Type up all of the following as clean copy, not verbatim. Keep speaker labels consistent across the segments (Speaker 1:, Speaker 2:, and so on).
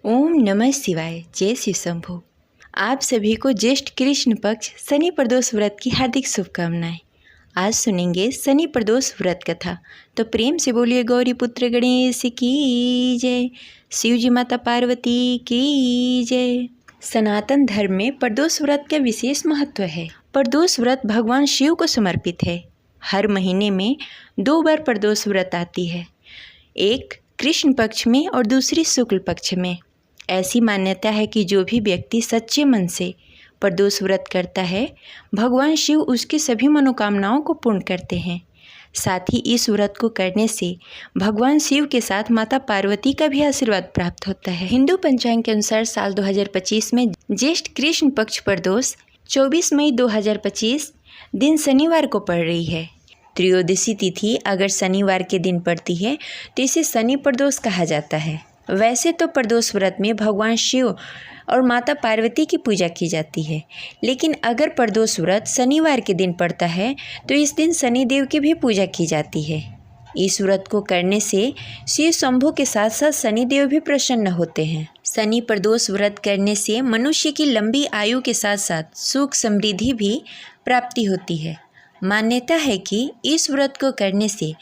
Speaker 1: ओम नमः शिवाय। जय शिव शंभो। आप सभी को ज्येष्ठ कृष्ण पक्ष शनि प्रदोष व्रत की हार्दिक शुभकामनाएं। आज सुनेंगे शनि प्रदोष व्रत कथा, तो प्रेम से बोलिए गौरी पुत्र गणेश की जय, शिव जी माता पार्वती की जय। सनातन धर्म में प्रदोष व्रत का विशेष महत्व है। प्रदोष व्रत भगवान शिव को समर्पित है। हर महीने में 2 बार प्रदोष व्रत आती है, एक कृष्ण पक्ष में और दूसरी शुक्ल पक्ष में। ऐसी मान्यता है कि जो भी व्यक्ति सच्चे मन से प्रदोष व्रत करता है, भगवान शिव उसकी सभी मनोकामनाओं को पूर्ण करते हैं। साथ ही इस व्रत को करने से भगवान शिव के साथ माता पार्वती का भी आशीर्वाद प्राप्त होता है। हिंदू पंचांग के अनुसार साल 2025 में ज्येष्ठ कृष्ण पक्ष प्रदोष 24 मई 2025 दिन शनिवार को पड़ रही है। त्रयोदशी तिथि अगर शनिवार के दिन पड़ती है तो इसे शनि प्रदोष कहा जाता है। वैसे तो प्रदोष व्रत में भगवान शिव और माता पार्वती की पूजा की जाती है, लेकिन अगर प्रदोष व्रत शनिवार के दिन पड़ता है तो इस दिन शनिदेव की भी पूजा की जाती है। इस व्रत को करने से शिव शंभु के साथ साथ शनिदेव भी प्रसन्न होते हैं। शनि प्रदोष व्रत करने से मनुष्य की लंबी आयु के साथ साथ सुख समृद्धि भी प्राप्ति होती है। मान्यता है कि इस व्रत को करने से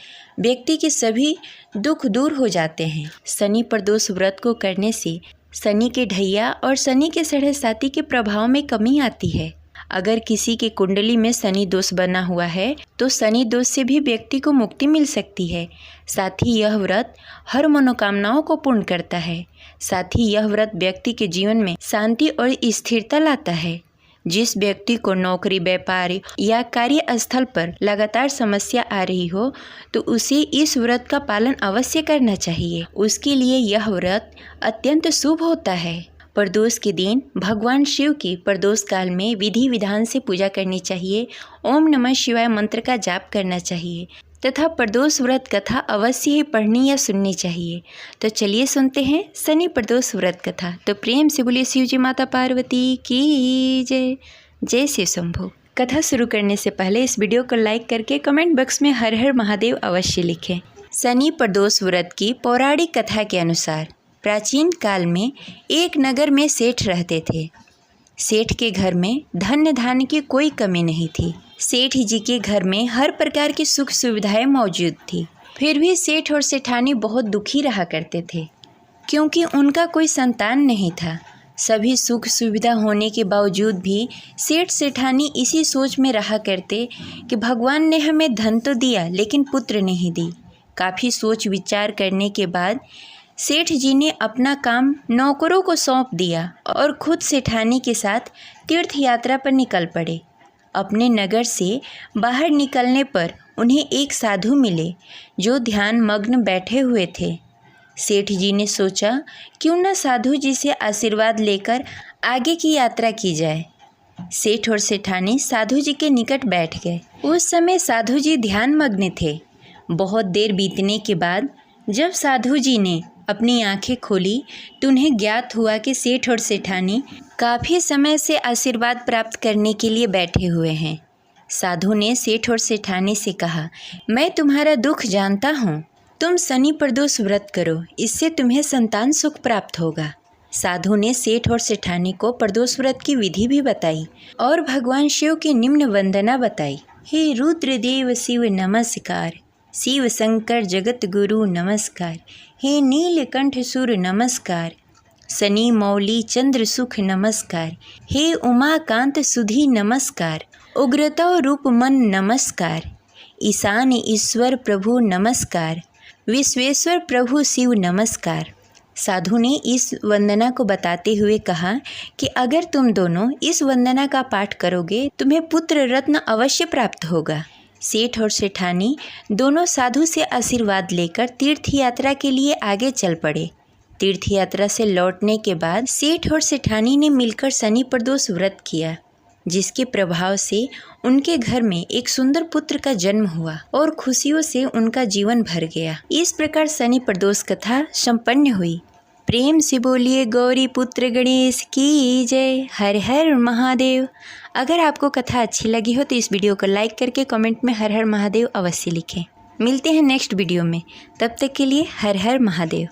Speaker 1: व्यक्ति के सभी दुख दूर हो जाते हैं। शनि प्रदोष व्रत को करने से शनि के ढैया और शनि के साढ़े साती के प्रभाव में कमी आती है। अगर किसी के कुंडली में शनि दोष बना हुआ है तो शनि दोष से भी व्यक्ति को मुक्ति मिल सकती है। साथ ही यह व्रत हर मनोकामनाओं को पूर्ण करता है। साथ ही यह व्रत व्यक्ति के जीवन में शांति और स्थिरता लाता है। जिस व्यक्ति को नौकरी, व्यापार या कार्यस्थल पर लगातार समस्या आ रही हो तो उसे इस व्रत का पालन अवश्य करना चाहिए। उसके लिए यह व्रत अत्यंत शुभ होता है। प्रदोष के दिन भगवान शिव की प्रदोष काल में विधि विधान से पूजा करनी चाहिए। ओम नमः शिवाय मंत्र का जाप करना चाहिए तथा प्रदोष व्रत कथा अवश्य ही पढ़नी या सुननी चाहिए। तो चलिए सुनते हैं शनि प्रदोष व्रत कथा। तो प्रेम से बोलिए शिव जी माता पार्वती की जय, जय शिव शंभो। कथा शुरू करने से पहले इस वीडियो को लाइक करके कमेंट बॉक्स में हर हर महादेव अवश्य लिखें। शनि प्रदोष व्रत की पौराणिक कथा के अनुसार प्राचीन काल में एक नगर में सेठ रहते थे। सेठ के घर में धन धान्य की कोई कमी नहीं थी। सेठ जी के घर में हर प्रकार की सुख सुविधाएं मौजूद थी। फिर भी सेठ और सेठानी बहुत दुखी रहा करते थे, क्योंकि उनका कोई संतान नहीं था। सभी सुख सुविधा होने के बावजूद भी सेठ सेठानी इसी सोच में रहा करते कि भगवान ने हमें धन तो दिया लेकिन पुत्र नहीं दी। काफ़ी सोच विचार करने के बाद सेठ जी ने अपना काम नौकरों को सौंप दिया और खुद सेठानी के साथ तीर्थ यात्रा पर निकल पड़े। अपने नगर से बाहर निकलने पर उन्हें एक साधु मिले जो ध्यान मग्न बैठे हुए थे। सेठ जी ने सोचा क्यों न साधु जी से आशीर्वाद लेकर आगे की यात्रा की जाए। सेठ और सेठानी साधु जी के निकट बैठ गए। उस समय साधु जी ध्यान मग्न थे। बहुत देर बीतने के बाद जब साधु जी ने अपनी आंखें खोली तो उन्हें ज्ञात हुआ कि सेठ और सेठानी काफ़ी समय से आशीर्वाद प्राप्त करने के लिए बैठे हुए हैं। साधु ने सेठ और सेठानी से कहा, मैं तुम्हारा दुख जानता हूँ, तुम शनि प्रदोष व्रत करो, इससे तुम्हें संतान सुख प्राप्त होगा। साधु ने सेठ और सेठानी को प्रदोष व्रत की विधि भी बताई और भगवान शिव की निम्न वंदना बताई। हे रुद्रदेव शिव नमस्कार, शिव शंकर जगत गुरु नमस्कार, हे नीलकंठ सूर नमस्कार, शनि मौली चंद्र सुख नमस्कार, हे उमाकांत सुधी नमस्कार, उग्रता रूप मन नमस्कार, ईशान ईश्वर प्रभु नमस्कार, विश्वेश्वर प्रभु शिव नमस्कार। साधु ने इस वंदना को बताते हुए कहा कि अगर तुम दोनों इस वंदना का पाठ करोगे तुम्हें पुत्र रत्न अवश्य प्राप्त होगा। सेठ और सेठानी दोनों साधु से आशीर्वाद लेकर तीर्थ यात्रा के लिए आगे चल पड़े। तीर्थ यात्रा से लौटने के बाद सेठ और सेठानी ने मिलकर शनि प्रदोष व्रत किया, जिसके प्रभाव से उनके घर में एक सुंदर पुत्र का जन्म हुआ और खुशियों से उनका जीवन भर गया। इस प्रकार शनि प्रदोष कथा संपन्न हुई। प्रेम से बोलिए गौरी पुत्र गणेश की जय, हर हर महादेव। अगर आपको कथा अच्छी लगी हो तो इस वीडियो को लाइक करके कमेंट में हर हर महादेव अवश्य लिखें। मिलते हैं नेक्स्ट वीडियो में, तब तक के लिए हर हर महादेव।